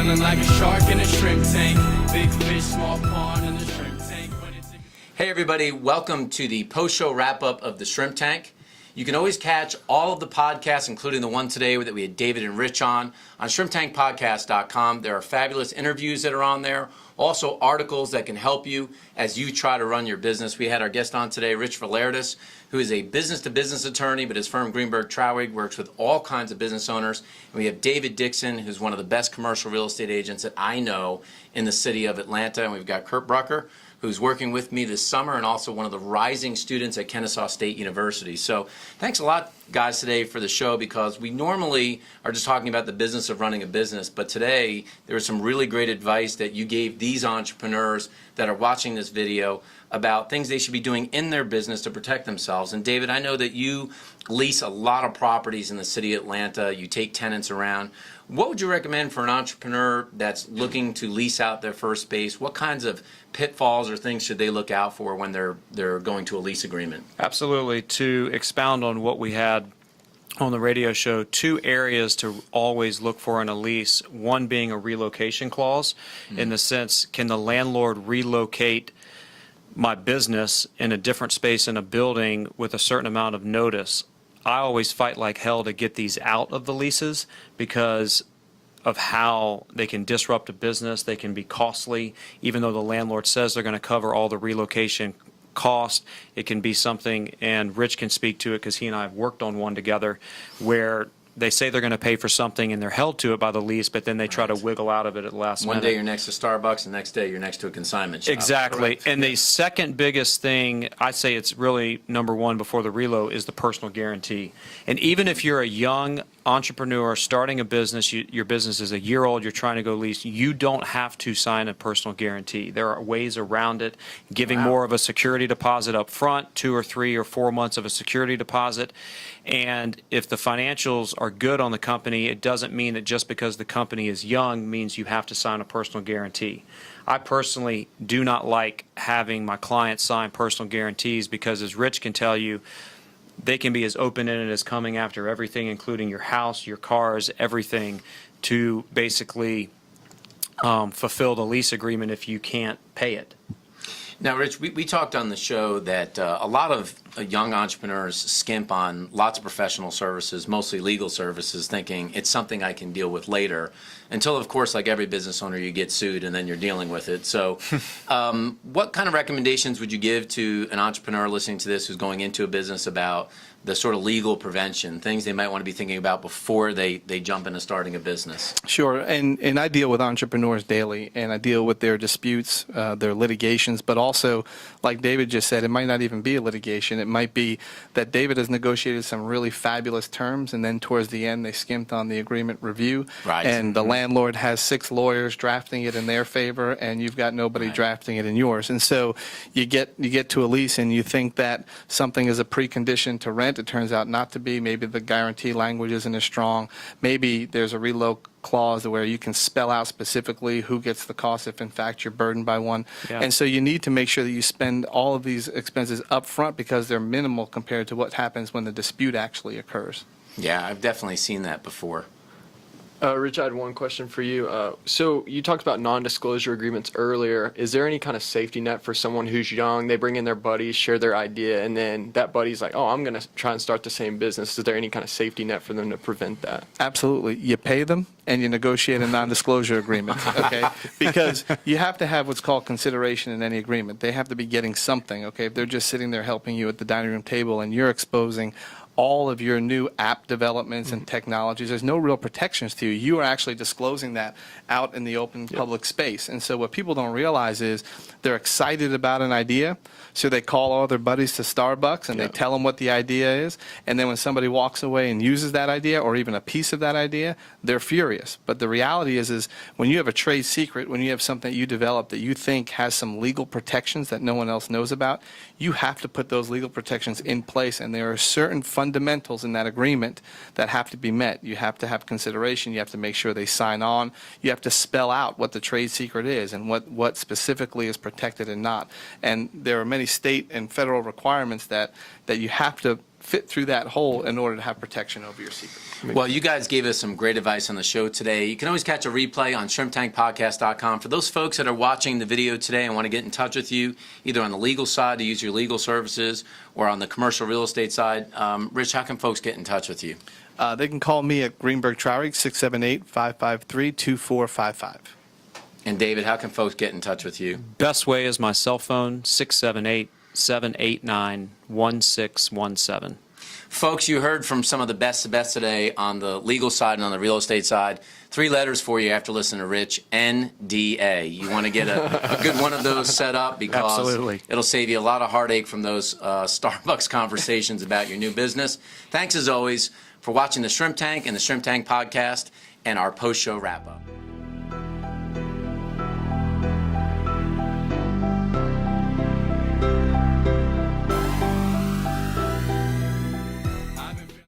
Smiling like a shark in a shrimp tank. Big fish, small pond in the shrimp tank. Hey everybody, welcome to the post-show wrap-up of the Shrimp Tank. You can always catch all of the podcasts, including the one today that we had David and Rich on shrimptankpodcast.com. There are fabulous interviews that are on there, also articles that can help you as you try to run your business. We had our guest on today, Rich Valladares, who is a business-to-business attorney, but his firm Greenberg, Traurig, works with all kinds of business owners. And we have David Dixon, who's one of the best commercial real estate agents that I know in the city of Atlanta. And we've got Kurt Brucker, who's working with me this summer and also one of the rising students at Kennesaw State University. So thanks a lot, guys, today for the show, because we normally are just talking about the business of running a business, but today there was some really great advice that you gave these entrepreneurs that are watching this video about things they should be doing in their business to protect themselves. And David, I know that you lease a lot of properties in the city of Atlanta. You take tenants around. What would you recommend for an entrepreneur that's looking to lease out their first space? What kinds of pitfalls or things should they look out for when they're going to a lease agreement? Absolutely. To expound on what we had on the radio show, two areas to always look for in a lease, one being a relocation clause, in the sense, can the landlord relocate my business in a different space in a building with a certain amount of notice? I always fight like hell to get these out of the leases because of how they can disrupt a business. They can be costly, even though the landlord says they're going to cover all the relocation cost. It can be something, and Rich can speak to it because he and I have worked on one together, where they say they're going to pay for something and they're held to it by the lease, but then they try to wiggle out of it at the last minute. One day you're next to Starbucks, the next day you're next to a consignment shop. Exactly. Correct. And the second biggest thing, I say it's really number one before the relo, is the personal guarantee. And even if you're a young entrepreneur starting a business, your business is a year old, you're trying to go lease, you don't have to sign a personal guarantee. There are ways around it, giving more of a security deposit up front, 2 or 3 or 4 months of a security deposit. And if the financials are good on the company, it doesn't mean that just because the company is young means you have to sign a personal guarantee. I personally do not like having my clients sign personal guarantees because, as Rich can tell you, they can be as open-ended as coming after everything, including your house, your cars, everything, to basically fulfill the lease agreement if you can't pay it. Now, Rich, we talked on the show that a lot of young entrepreneurs skimp on lots of professional services, mostly legal services, thinking it's something I can deal with later, until, of course, like every business owner, you get sued and then you're dealing with it. So what kind of recommendations would you give to an entrepreneur listening to this who's going into a business about the sort of legal prevention, things they might want to be thinking about before they jump into starting a business? Sure, and I deal with entrepreneurs daily, and I deal with their disputes, their litigations, but also, like David just said, it might not even be a litigation. It might be that David has negotiated some really fabulous terms, and then towards the end they skimped on the agreement review, right. And the landlord has 6 lawyers drafting it in their favor, and you've got nobody drafting it in yours. And so you get to a lease, and you think that something is a precondition to rent. It turns out not to be. Maybe the guarantee language isn't as strong. Maybe there's a reloc clause where you can spell out specifically who gets the cost if in fact you're burdened by one. Yeah. And so you need to make sure that you spend all of these expenses up front because they're minimal compared to what happens when the dispute actually occurs. Yeah, I've definitely seen that before. Rich, I had one question for you. So you talked about non-disclosure agreements earlier. Is there any kind of safety net for someone who's young? They bring in their buddies, share their idea, and then that buddy's like, oh, I'm going to try and start the same business. Is there any kind of safety net for them to prevent that? Absolutely. You pay them and you negotiate a non-disclosure agreement, okay? Because you have to have what's called consideration in any agreement. They have to be getting something, okay? If they're just sitting there helping you at the dining room table and you're exposing all of your new app developments and technologies, there's no real protections to you. You are actually disclosing that out in the open public space. And so what people don't realize is they're excited about an idea, so they call all their buddies to Starbucks and they tell them what the idea is. And then when somebody walks away and uses that idea or even a piece of that idea, they're furious. But the reality is when you have a trade secret, when you have something that you develop that you think has some legal protections that no one else knows about, you have to put those legal protections in place, and there are certain fundamentals in that agreement that have to be met. You have to have consideration. You have to make sure they sign on. You have to spell out what the trade secret is and what specifically is protected and not. And there are many state and federal requirements that you have to fit through that hole in order to have protection over your secret. Well, you guys gave us some great advice on the show today. You can always catch a replay on shrimptankpodcast.com. For those folks that are watching the video today and want to get in touch with you, either on the legal side to use your legal services or on the commercial real estate side, Rich, how can folks get in touch with you? They can call me at Greenberg Traurig, 678-553-2455. And David, how can folks get in touch with you? Best way is my cell phone, 678-789-1617. Folks, you heard from some of the best today on the legal side and on the real estate side. 3 letters for you after listening to Rich, NDA. You want to get a good one of those set up because Absolutely. It'll save you a lot of heartache from those Starbucks conversations about your new business. Thanks as always for watching the Shrimp Tank and the Shrimp Tank podcast and our post-show wrap-up.